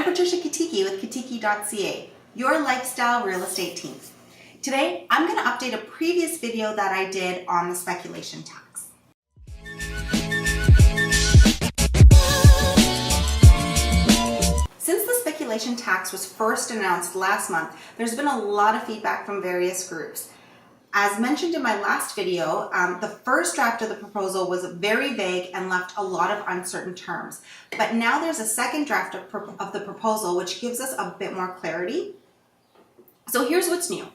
I'm Patricia Kiteke with Kiteke.ca, your lifestyle real estate team. Today, I'm going to update a previous video that I did on the speculation tax. Since the speculation tax was first announced last month, there's been a lot of feedback from various groups. As mentioned in my last video, the first draft of the proposal was very vague and left a lot of uncertain terms. But now there's a second draft of the proposal which gives us a bit more clarity. So here's what's new.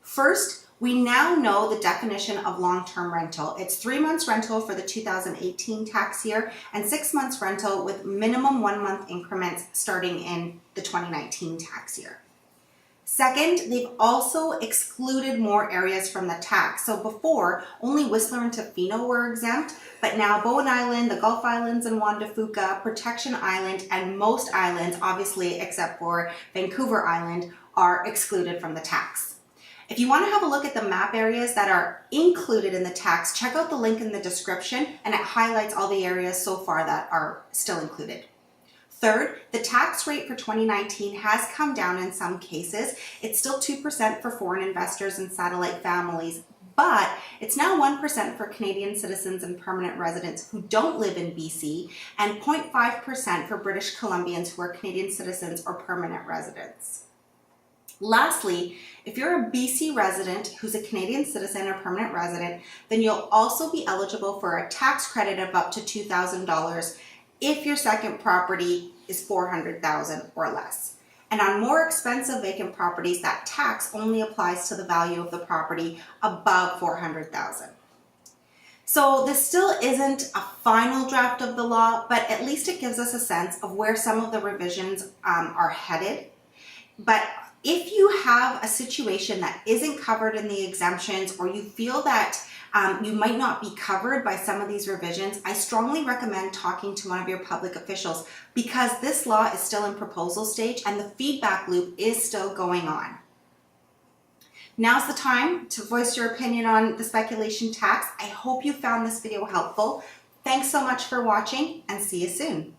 First, we now know the definition of long-term rental. It's 3 months rental for the 2018 tax year and 6 months rental with minimum 1 month increments starting in the 2019 tax year. Second, they've also excluded more areas from the tax. So before, only Whistler and Tofino were exempt, but now Bowen Island, the Gulf Islands and Juan de Fuca, Protection Island, and most islands, obviously except for Vancouver Island, are excluded from the tax. If you want to have a look at the map areas that are included in the tax, check out the link in the description, and it highlights all the areas so far that are still included. Third, the tax rate for 2019 has come down in some cases. It's still 2% for foreign investors and satellite families, but it's now 1% for Canadian citizens and permanent residents who don't live in BC, and 0.5% for British Columbians who are Canadian citizens or permanent residents. Lastly, if you're a BC resident who's a Canadian citizen or permanent resident, then you'll also be eligible for a tax credit of up to $2,000 if your second property is $400,000 or less. And on more expensive vacant properties, that tax only applies to the value of the property above $400,000. So this still isn't a final draft of the law, but at least it gives us a sense of where some of the revisions are headed. But if you have a situation that isn't covered in the exemptions, or you feel that you might not be covered by some of these revisions, I strongly recommend talking to one of your public officials, because this law is still in proposal stage and the feedback loop is still going on. Now's the time to voice your opinion on the speculation tax. I hope you found this video helpful. Thanks so much for watching, and see you soon.